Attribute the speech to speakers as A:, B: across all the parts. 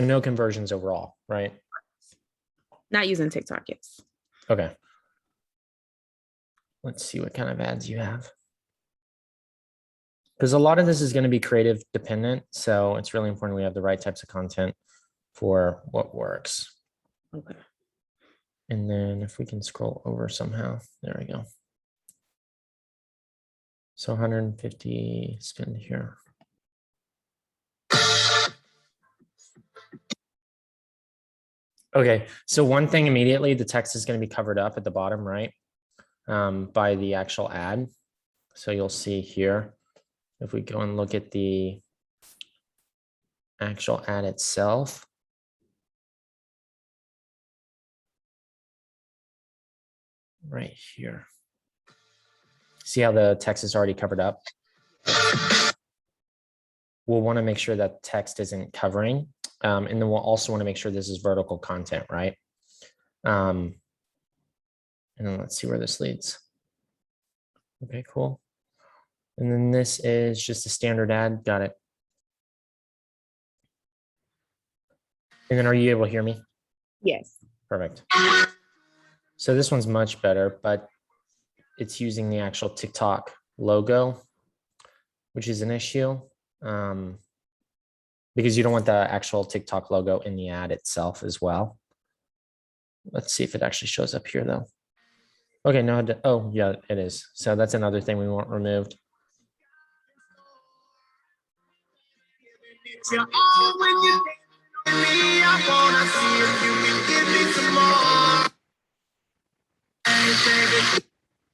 A: No conversions overall, right?
B: Not using TikTok, yes.
A: Okay. Let's see what kind of ads you have. Because a lot of this is going to be creative dependent. So it's really important we have the right types of content for what works.
B: Okay.
A: And then if we can scroll over somehow, there we go. So 150 spend here. Okay, so one thing immediately, the text is going to be covered up at the bottom, right? By the actual ad. So you'll see here, if we go and look at the actual ad itself. Right here. See how the text is already covered up? We'll want to make sure that text isn't covering. And then we'll also want to make sure this is vertical content, right? And then let's see where this leads. Okay, cool. And then this is just a standard ad. Got it. And then are you able to hear me?
B: Yes.
A: Perfect. So this one's much better, but it's using the actual TikTok logo, which is an issue because you don't want the actual TikTok logo in the ad itself as well. Let's see if it actually shows up here though. Okay, no, oh yeah, it is. So that's another thing we want removed.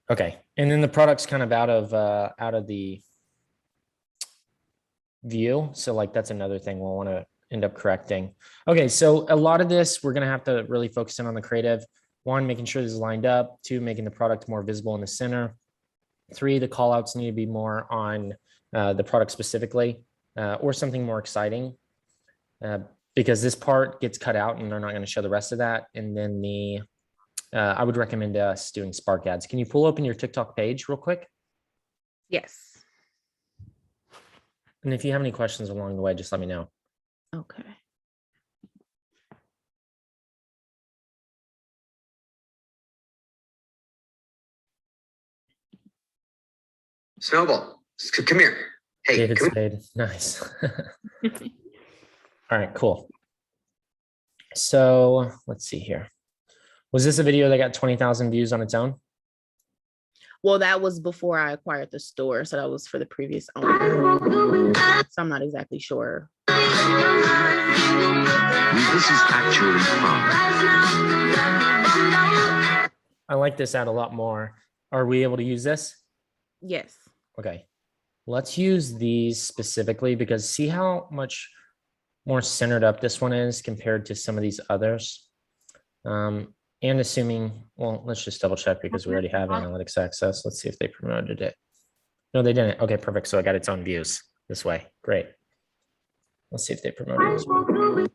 A: Okay, and then the product's kind of out of the view. So like that's another thing we'll want to end up correcting. Okay, so a lot of this we're gonna have to really focus in on the creative. One, making sure this is lined up. Two, making the product more visible in the center. Three, the call outs need to be more on the product specifically or something more exciting because this part gets cut out and they're not going to show the rest of that. And then I would recommend us doing Spark ads. Can you pull open your TikTok page real quick?
B: Yes.
A: And if you have any questions along the way, just let me know.
B: Okay.
C: Snowball, come here. Hey,
A: David
C: come
A: Spade, nice. All right, cool. So let's see here. Was this a video that got 20,000 views on its own?
B: Well, that was before I acquired the store. So that was for the previous owner. So I'm not exactly sure.
D: This is actually fun.
A: I like this ad a lot more. Are we able to use this?
B: Yes.
A: Okay. Let's use these specifically because see how much more centered up this one is compared to some of these others. And assuming, well, let's just double check because we already have analytics access. Let's see if they promoted it. No, they didn't. Okay, perfect. So I got its own views this way. Great. Let's see if they promoted this one.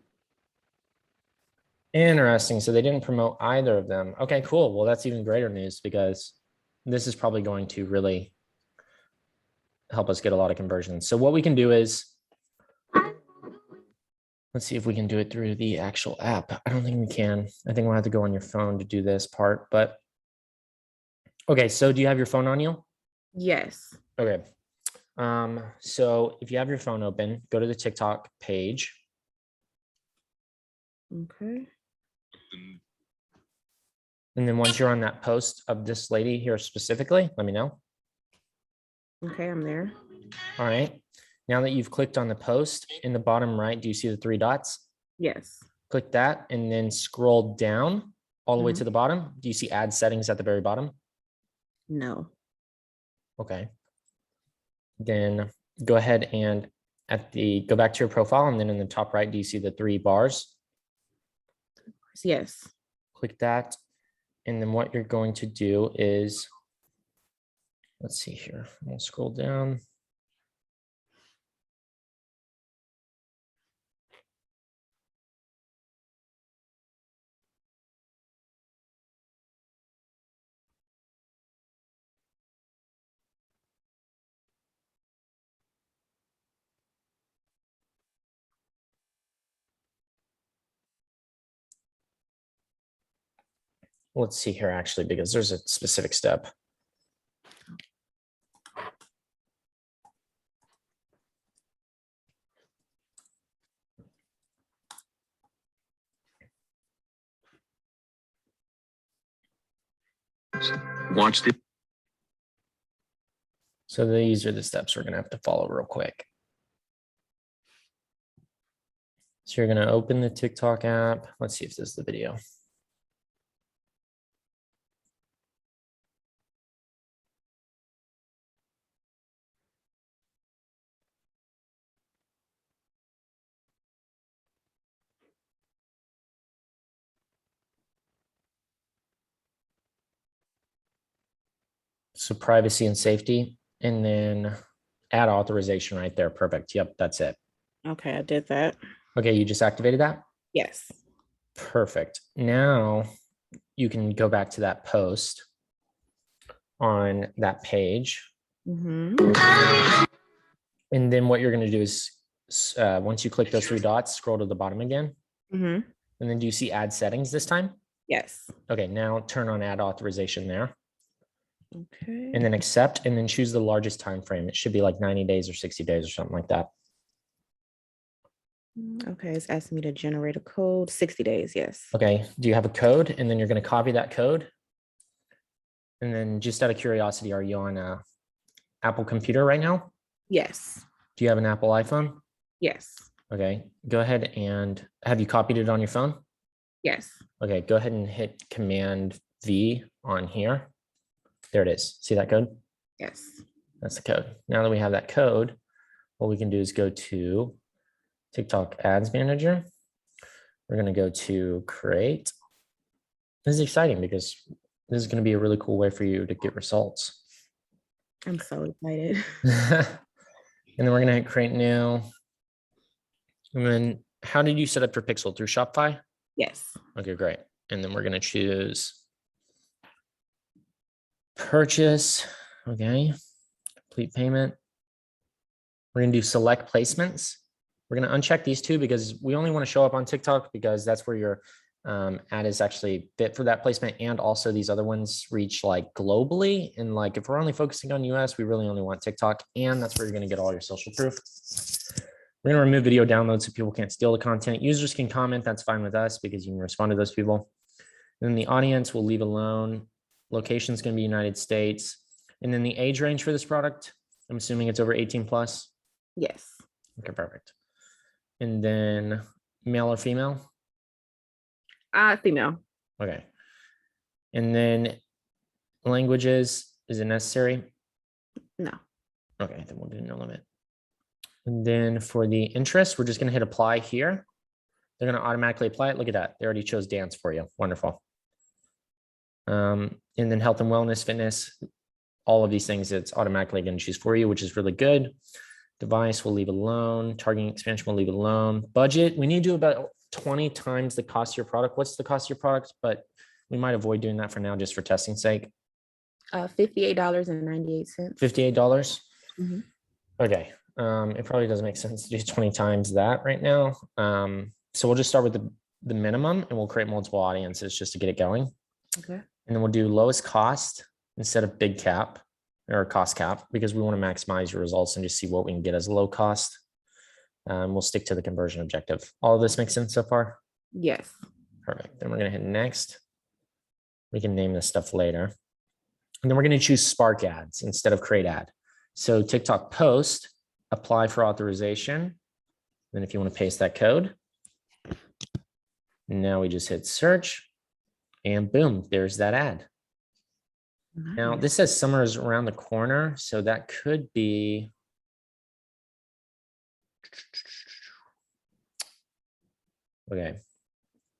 A: Interesting. So they didn't promote either of them. Okay, cool. Well, that's even greater news because this is probably going to really help us get a lot of conversions. So what we can do is, let's see if we can do it through the actual app. I don't think we can. I think we'll have to go on your phone to do this part, but okay. So do you have your phone on you?
B: Yes.
A: Okay. So if you have your phone open, go to the TikTok page.
B: Okay.
A: And then once you're on that post of this lady here specifically, let me know.
B: Okay, I'm there.
A: All right. Now that you've clicked on the post in the bottom right, do you see the three dots?
B: Yes.
A: Click that and then scroll down all the way to the bottom. Do you see ad settings at the very bottom?
B: No.
A: Okay. Then go ahead and go back to your profile. And then in the top right, do you see the three bars?
B: Yes.
A: Click that. And then what you're going to do is, let's see here. We'll scroll down. let's see here actually, because there's a specific step.
D: Watch the
A: So these are the steps we're going to have to follow real quick. So you're going to open the TikTok app. Let's see if this is the video. So privacy and safety, and then add authorization right there. Perfect. Yep, that's it.
B: Okay, I did that.
A: Okay, you just activated that?
B: Yes.
A: Perfect. Now you can go back to that post on that page.
B: Mm-hmm.
A: And then what you're going to do is once you click those three dots, scroll to the bottom again.
B: Mm-hmm.
A: And then do you see add settings this time?
B: Yes.
A: Okay, now turn on add authorization there.
B: Okay.
A: And then accept, and then choose the largest time frame. It should be like 90 days or 60 days or something like that.
B: Okay, it's asking me to generate a code. 60 days, yes.
A: Okay, do you have a code? And then you're going to copy that code. And then just out of curiosity, are you on a Apple computer right now?
B: Yes.
A: Do you have an Apple iPhone?
B: Yes.
A: Okay, go ahead and have you copied it on your phone?
B: Yes.
A: Okay, go ahead and hit Command V on here. There it is. See that code?
B: Yes.
A: That's the code. Now that we have that code, what we can do is go to TikTok Ads Manager. We're going to go to create. This is exciting because this is going to be a really cool way for you to get results.
B: I'm so excited.
A: And then we're going to hit create new. And then how did you set up your pixel? Through Shopify?
B: Yes.
A: Okay, great. And then we're going to choose purchase. Okay. Complete payment. We're going to do select placements. We're going to uncheck these two because we only want to show up on TikTok because that's where your ad is actually fit for that placement. And also these other ones reach like globally. And like, if we're only focusing on US, we really only want TikTok. And that's where you're going to get all your social proof. We're going to remove video downloads so people can't steal the content. Users can comment. That's fine with us because you can respond to those people. And then the audience will leave alone. Location is going to be United States. And then the age range for this product, I'm assuming it's over 18 plus.
B: Yes.
A: Okay, perfect. And then male or female?
B: Female.
A: Okay. And then languages, is it necessary?
B: No.
A: Okay, then we'll do no limit. And then for the interest, we're just going to hit apply here. They're going to automatically apply it. Look at that. They already chose dance for you. Wonderful. And then health and wellness, fitness, all of these things, it's automatically going to choose for you, which is really good. Device we'll leave alone. Targeting expansion we'll leave alone. Budget, we need to do about 20 times the cost of your product. What's the cost of your product? But we might avoid doing that for now, just for testing sake.
B: $58.98.
A: $58.
B: Mhm.
A: Okay. It probably doesn't make sense to do 20 times that right now. So we'll just start with the minimum and we'll create multiple audiences just to get it going.
B: Okay.
A: And then we'll do lowest cost instead of big cap or cost cap because we want to maximize your results and just see what we can get as low cost. We'll stick to the conversion objective. All of this makes sense so far?
B: Yes.
A: Perfect. Then we're going to hit next. We can name this stuff later. And then we're going to choose Spark ads instead of create ad. So TikTok post, apply for authorization. Then if you want to paste that code, now we just hit search and boom, there's that ad. Now
B: Nice.
A: this says summer is around the corner. So that could be. Okay.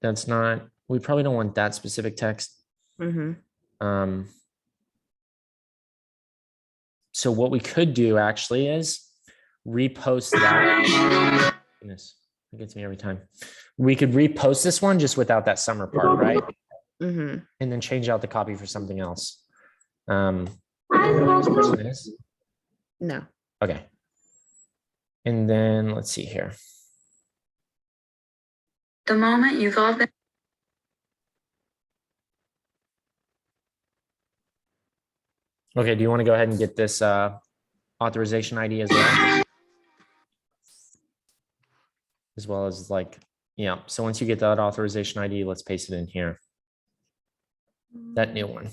A: That's not, we probably don't want that specific text.
B: Mhm.
A: So what we could do actually is repost that. Goodness, it gets me every time. We could repost this one just without that summer part, right?
B: Mhm.
A: And then change out the copy for something else. Do you know who this person is?
B: No.
A: Okay. And then let's see here.
E: The moment you've all been
A: Okay, do you want to go ahead and get this authorization ID as well? As well as like, yeah. So once you get that authorization ID, let's paste it in here. That new one.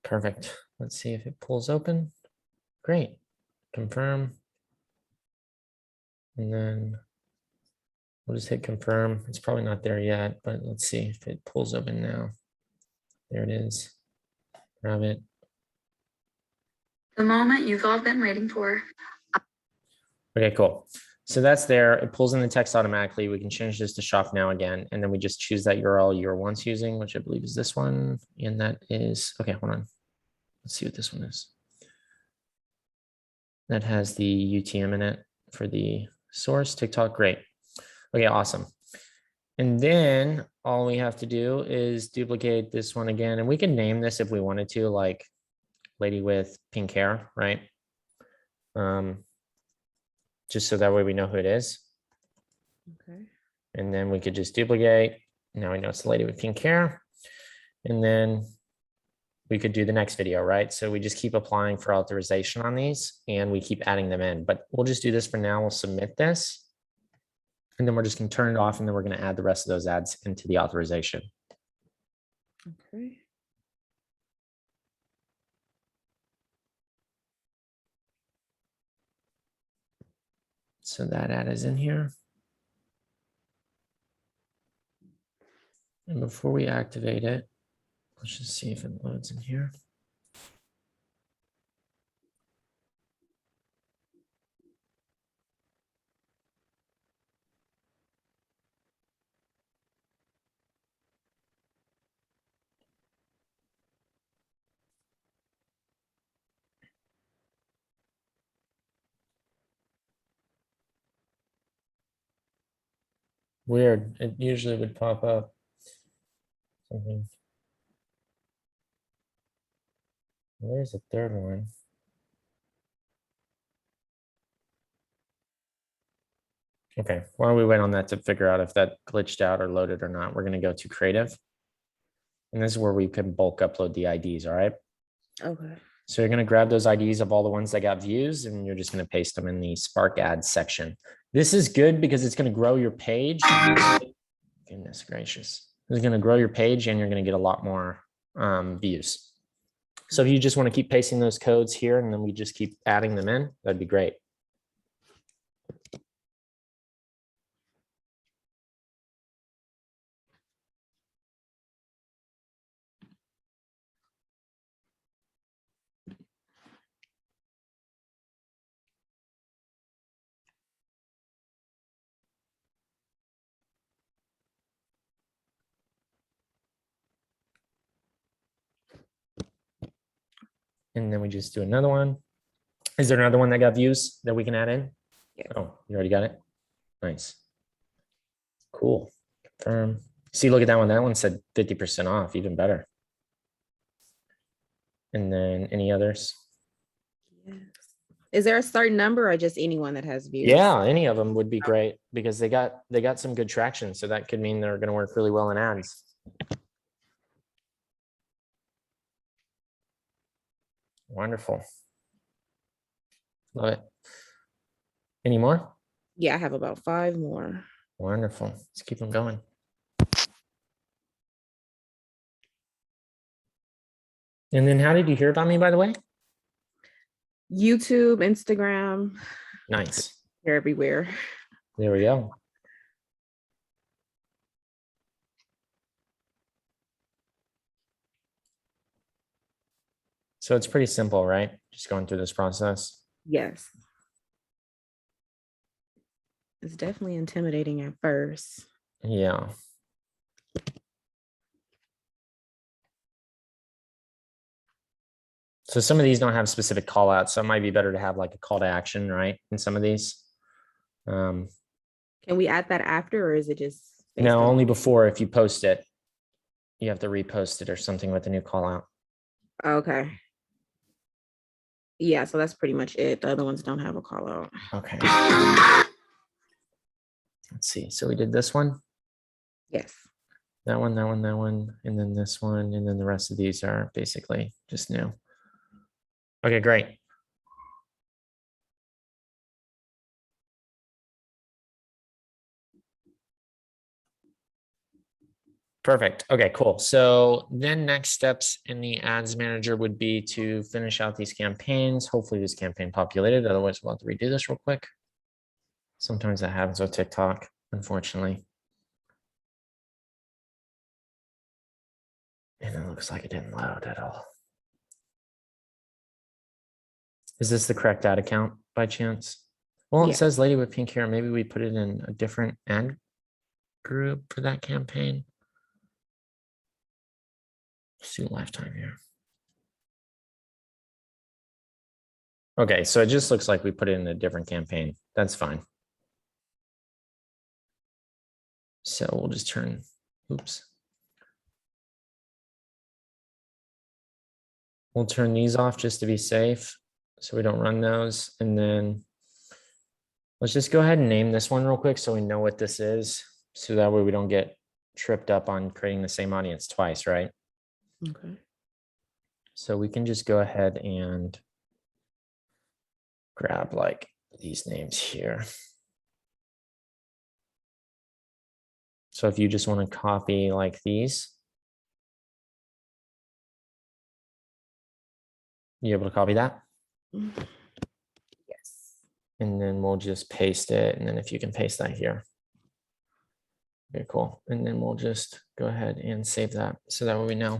A: Perfect. Let's see if it pulls open. Great. Confirm. And then we'll just hit confirm. It's probably not there yet, but let's see if it pulls open now. There it is. Grab it.
E: The moment you've all been waiting for.
A: Okay, cool. So that's there. It pulls in the text automatically. We can change this to shop now again. And then we just choose that URL you were once using, which I believe is this one. And that is, okay, hold on. Let's see what this one is. That has the UTM in it for the source TikTok. Great. Okay, awesome. And then all we have to do is duplicate this one again. And we can name this if we wanted to, like lady with pink hair, right? Just so that way we know who it is.
B: Okay.
A: And then we could just duplicate. Now we know it's the lady with pink hair. And then we could do the next video, right? So we just keep applying for authorization on these and we keep adding them in, but we'll just do this for now. We'll submit this. And then we're just gonna turn it off and then we're gonna add the rest of those ads into the authorization.
B: Okay.
A: So that ad is in here. And before we activate it, let's just see if it loads in here. Weird, it usually would pop up something. There's a third one. Okay, why don't we wait on that to figure out if that glitched out or loaded or not? We're gonna go to creative. And this is where we can bulk upload the IDs, all right?
B: Okay.
A: So you're gonna grab those IDs of all the ones that got views and you're just gonna paste them in the Spark Ads section. This is good because it's gonna grow your page. Goodness gracious. It's gonna grow your page and you're gonna get a lot more views. So if you just wanna keep pasting those codes here and then we just keep adding them in, that'd be great. And then we just do another one. Is there another one that got views that we can add in?
B: Yeah.
A: Oh, you already got it? Nice. Cool. Confirm. See, look at that one. That one said 50% off, even better. And then any others?
B: Yes. Is there a certain number or just anyone that has views?
A: Yeah, any of them would be great because they got some good traction. So that could mean they're going to work really well in ads. Wonderful. Love it. Any more?
B: Yeah, I have about 5 more.
A: Wonderful. Let's keep them going. And then how did you hear about me, by the way?
B: YouTube, Instagram,
A: Nice.
B: they're everywhere.
A: There we go. So it's pretty simple, right? Just going through this process.
B: Yes. It's definitely intimidating at first.
A: Yeah. So some of these don't have specific call outs, so it might be better to have like a call to action, right? In some of these.
B: Can we add that after, or is it just? based
A: No,
B: on-
A: only before if you post it. You have to repost it or something with a new call out.
B: Okay. Yeah, so that's pretty much it. The other ones don't have a call out.
A: Okay. Let's see. So we did this one,
B: Yes.
A: that one, that one, that one, and then this one, and then the rest of these are basically just new. Okay, great. Perfect. Okay, cool. So then next steps in the ads manager would be to finish out these campaigns. Hopefully this campaign populated. Otherwise, we'll have to redo this real quick. Sometimes that happens with TikTok, unfortunately. And it looks like it didn't load at all. Is this the correct ad account by chance? Well, it
B: Yeah.
A: says lady with pink hair. Maybe we put it in a different ad group for that campaign. Let's see lifetime here. Okay, so it just looks like we put it in a different campaign. That's fine. So we'll just turn, oops. We'll turn these off just to be safe, so we don't run those. And then let's just go ahead and name this one real quick so we know what this is. So that way we don't get tripped up on creating the same audience twice, right?
B: Okay.
A: So we can just go ahead and grab like these names here. So if you just want to copy like these, you able to copy that?
B: Yes.
A: And then we'll just paste it. And then if you can paste that here. Okay, cool. And then we'll just go ahead and save that so that way we know.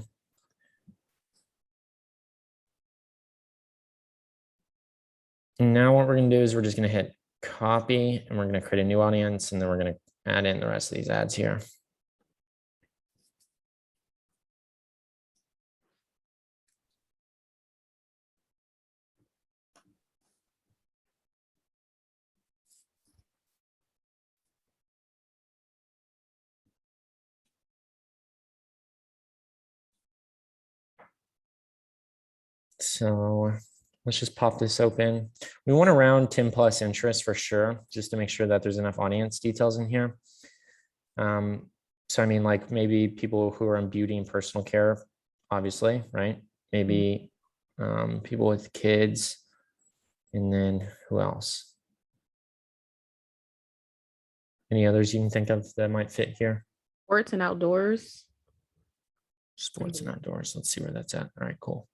A: And now what we're going to do is we're just going to hit copy and we're going to create a new audience and then we're going to add in the rest of these ads here. So let's just pop this open. We want to round 10 plus interest for sure, just to make sure that there's enough audience details in here. So I mean, like maybe people who are in beauty and personal care, obviously, right? Maybe people with kids, and then who else? Any others you can think of that might fit here?
B: Sports and outdoors.
A: Sports and outdoors. Let's see where that's at. All right, cool.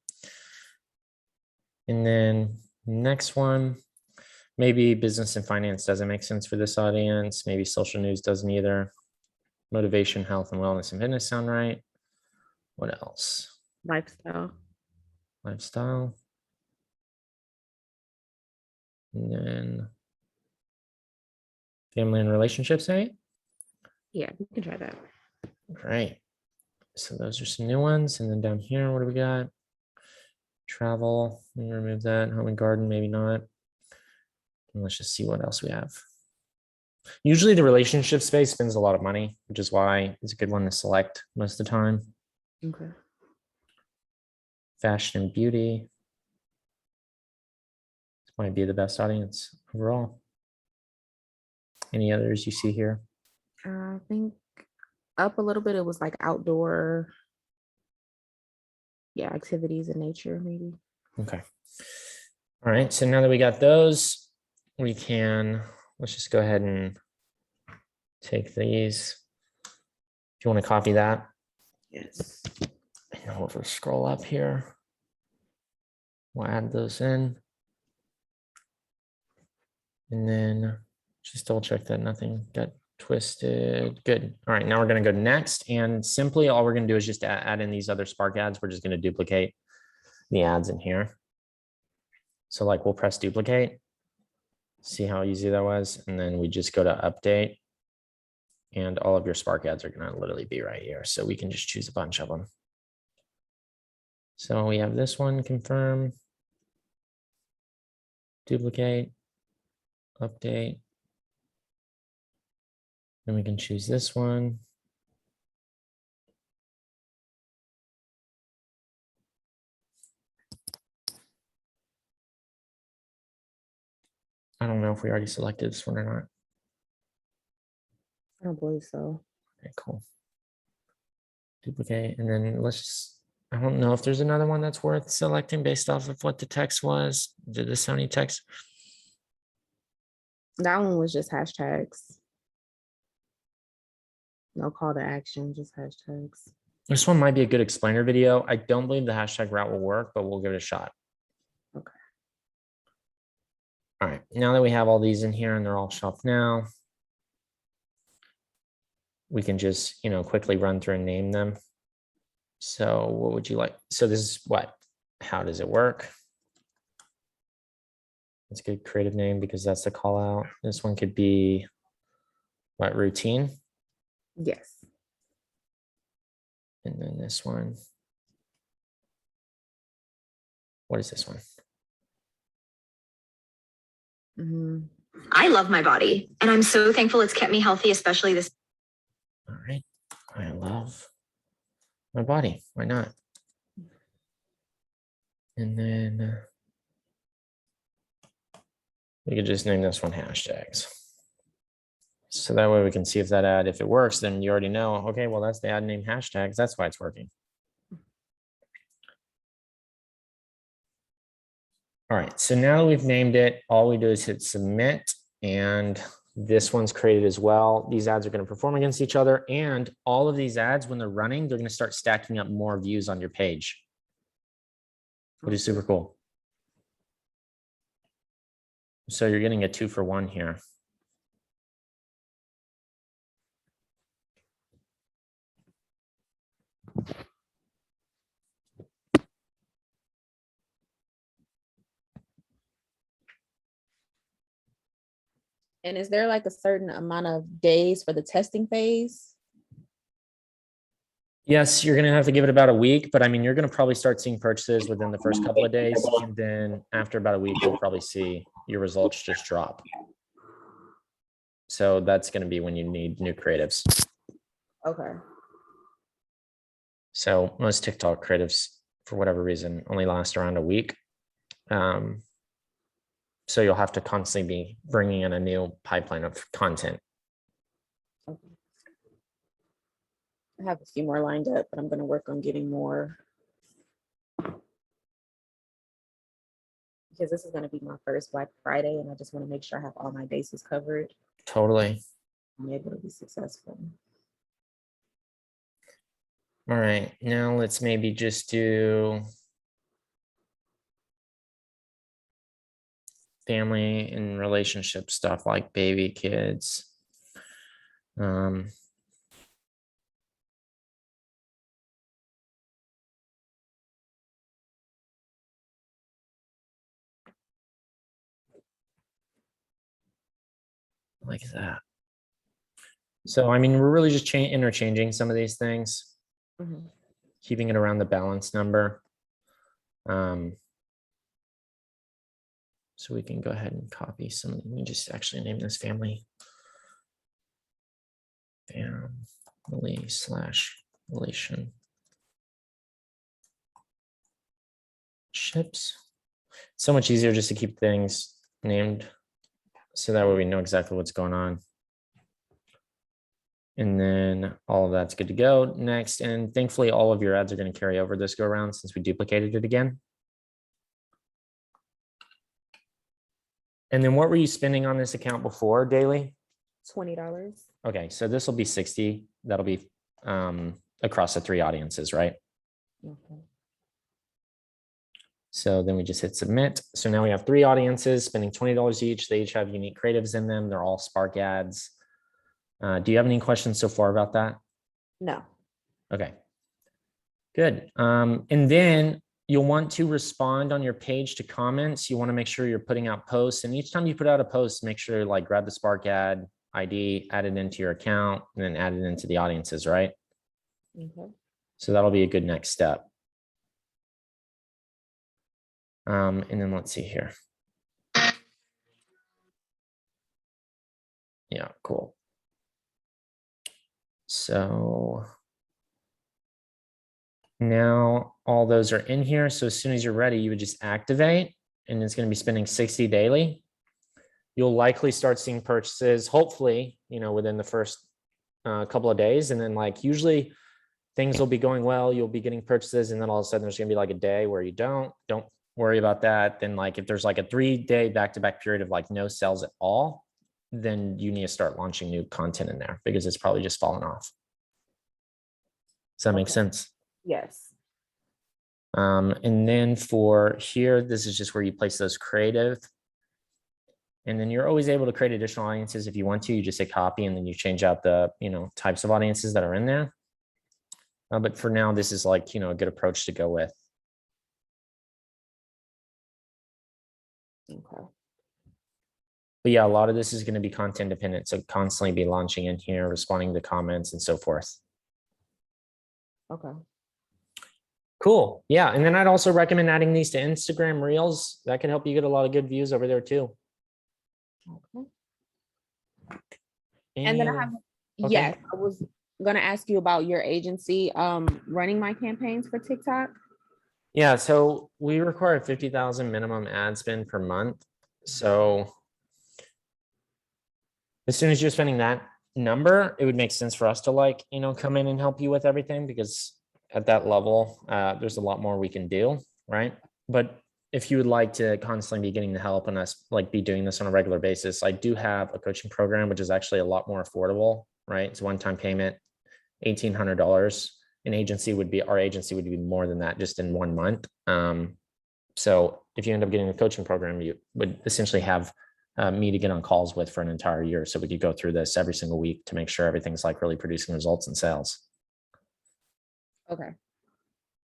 A: And then next one, maybe business and finance doesn't make sense for this audience. Maybe social news doesn't either. Motivation, health and wellness and fitness sound right. What else?
B: Lifestyle.
A: Lifestyle. And then family and relationships, eh?
B: Yeah, we can try that.
A: Great. So those are some new ones. And then down here, what do we got? Travel, let me remove that. Home and garden, maybe not. And let's just see what else we have. Usually the relationship space spends a lot of money, which is why it's a good one to select most of the time.
B: Okay.
A: Fashion and beauty. This might be the best audience overall. Any others you see here?
B: I think up a little bit, it was like outdoor, yeah, activities in nature, maybe.
A: Okay. All right. So now that we got those, we can, let's just go ahead and take these. If you want to copy that,
B: Yes.
A: and over scroll up here. We'll add those in. And then just double check that nothing got twisted. Good. All right, now we're going to go next. And simply all we're going to do is just add in these other Spark ads. We're just going to duplicate the ads in here. So like we'll press duplicate. See how easy that was. And then we just go to update. And all of your Spark ads are going to literally be right here. So we can just choose a bunch of them. So we have this one, confirm, duplicate, update. Then we can choose this one. I don't know if we already selected this one or not.
B: I don't believe so.
A: Okay, cool. Duplicate, and then let's just, I don't know if there's another one that's worth selecting based off of what the text was. Did this have any text?
B: That one was just hashtags. No call to action, just hashtags.
A: This one might be a good explainer video. I don't believe the hashtag route will work, but we'll give it a shot.
B: Okay.
A: All right, now that we have all these in here and they're all shelved now, we can just, quickly run through and name them. So what would you like? So this is what? How does it work? It's a good creative name because that's the call out. This one could be what, routine?
B: Yes.
A: And then this one. What is this one?
B: Mhm.
F: I love my body, and I'm so thankful it's kept me healthy, especially this.
A: All right. I love my body. Why not? And then we could just name this one hashtags. So that way we can see if that ad, if it works, then you already know, okay, well, that's the ad name hashtags. That's why it's working. All right, so now that we've named it, all we do is hit submit, and this one's created as well. These ads are going to perform against each other, and all of these ads, when they're running, they're going to start stacking up more views on your page, which is super cool. So you're getting a 2-for-1 here.
B: And is there like a certain amount of days for the testing phase?
A: Yes, you're going to have to give it about a week, but I mean, you're going to probably start seeing purchases within the first couple of days. And then after about a week, you'll probably see your results just drop. So that's going to be when you need new creatives.
B: Okay.
A: So most TikTok creatives, for whatever reason, only last around a week. So you'll have to constantly be bringing in a new pipeline of content.
B: Okay. I have a few more lined up, but I'm going to work on getting more. Because this is going to be my first Black Friday, and I just want to make sure I have all my bases covered.
A: Totally.
B: I'm able to be successful.
A: All right, now let's maybe just do family and relationship stuff like baby, kids. Like that. So, I mean, we're really just interchanging some of these things, keeping it around the balance number. So we can go ahead and copy some. Let me just actually name this family. Family/relation. Ships. So much easier just to keep things named. So that way we know exactly what's going on. And then all of that's good to go. Next, and thankfully all of your ads are going to carry over this go around since we duplicated it again. And then what were you spending on this account before daily?
B: $20.
A: Okay, so this will be 60. That'll be across the 3 audiences, right?
B: Okay.
A: So then we just hit submit. So now we have 3 audiences spending $20 each. They each have unique creatives in them. They're all Spark ads. Do you have any questions so far about that?
B: No.
A: Okay, good. And then you'll want to respond on your page to comments. You want to make sure you're putting out posts. And each time you put out a post, make sure you like grab the Spark ad ID, add it into your account, and then add it into the audiences, right?
B: Okay.
A: So that'll be a good next step. And then let's see here. Yeah, cool. So now all those are in here. So as soon as you're ready, you would just activate, and it's going to be spending 60 daily. You'll likely start seeing purchases, hopefully, within the first couple of days. And then like usually things will be going well. You'll be getting purchases. And then all of a sudden there's going to be like a day where you don't worry about that. Then like if there's like a 3-day back-to-back period of like no sales at all, then you need to start launching new content in there because it's probably just fallen off. Does that make sense?
B: Yes.
A: And then for here, this is just where you place those creative. And then you're always able to create additional audiences if you want to. You just say copy and then you change out the types of audiences that are in there. But for now, this is like a good approach to go with.
B: Okay.
A: But yeah, a lot of this is going to be content dependent. So constantly be launching in here, responding to comments and so forth.
B: Okay.
A: Cool. Yeah. And then I'd also recommend adding these to Instagram Reels. That can help you get a lot of good views over there too.
B: Okay. And then I have,
A: Okay.
B: yes, I was gonna ask you about your agency running my campaigns for TikTok.
A: Yeah, so we require 50,000 minimum ad spend per month. So as soon as you're spending that number, it would make sense for us to come in and help you with everything, because at that level, there's a lot more we can do, right? But if you would like to constantly be getting the help and us be doing this on a regular basis, I do have a coaching program, which is actually a lot more affordable, right? It's one-time payment, $1,800. Our agency would be more than that just in 1 month. So if you end up getting a coaching program, you would essentially have me to get on calls with for an entire year. So we could go through this every single week to make sure everything's really producing results and sales.
B: Okay.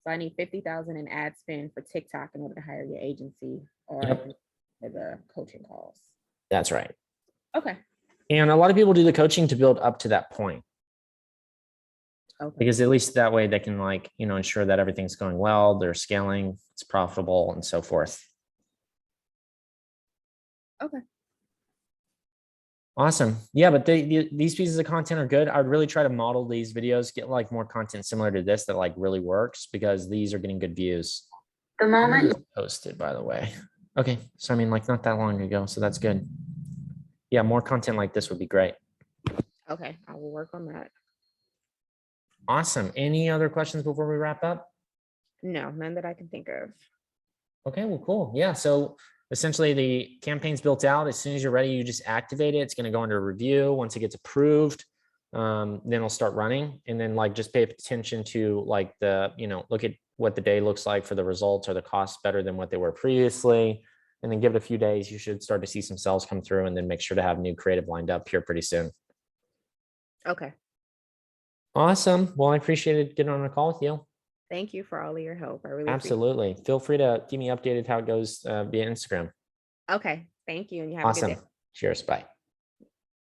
B: So I need 50,000 in ad spend for TikTok in order to hire your agency or
A: Yep.
B: for the coaching calls.
A: That's right.
B: Okay.
A: And a lot of people do the coaching to build up to that point,
B: Okay.
A: because at least that way they can ensure that everything's going well, they're scaling, it's profitable and so forth.
B: Okay.
A: Awesome. Yeah, but these pieces of content are good. I'd really try to model these videos, get more content similar to this that really works, because these are getting good views.
E: The moment
A: Posted, by the way. Okay. So I mean, not that long ago. So that's good. Yeah, more content like this would be great.
B: Okay. I will work on that.
A: Awesome. Any other questions before we wrap up?
B: No, none that I can think of.
A: Okay, well, cool. Yeah. So essentially the campaign's built out. As soon as you're ready, you just activate it. It's going to go under review. Once it gets approved, then it'll start running. And then just pay attention to look at what the day looks like for the results. Are the costs better than what they were previously? And then give it a few days. You should start to see some sales come through, and then make sure to have new creative lined up here pretty soon.
B: Okay.
A: Awesome. Well, I appreciated getting on a call with you.
B: Thank you for all of your help. I really
A: Absolutely. Feel free to keep me updated how it goes via Instagram.
B: Okay. Thank you. And you have a good day.
A: Awesome. Cheers. Bye.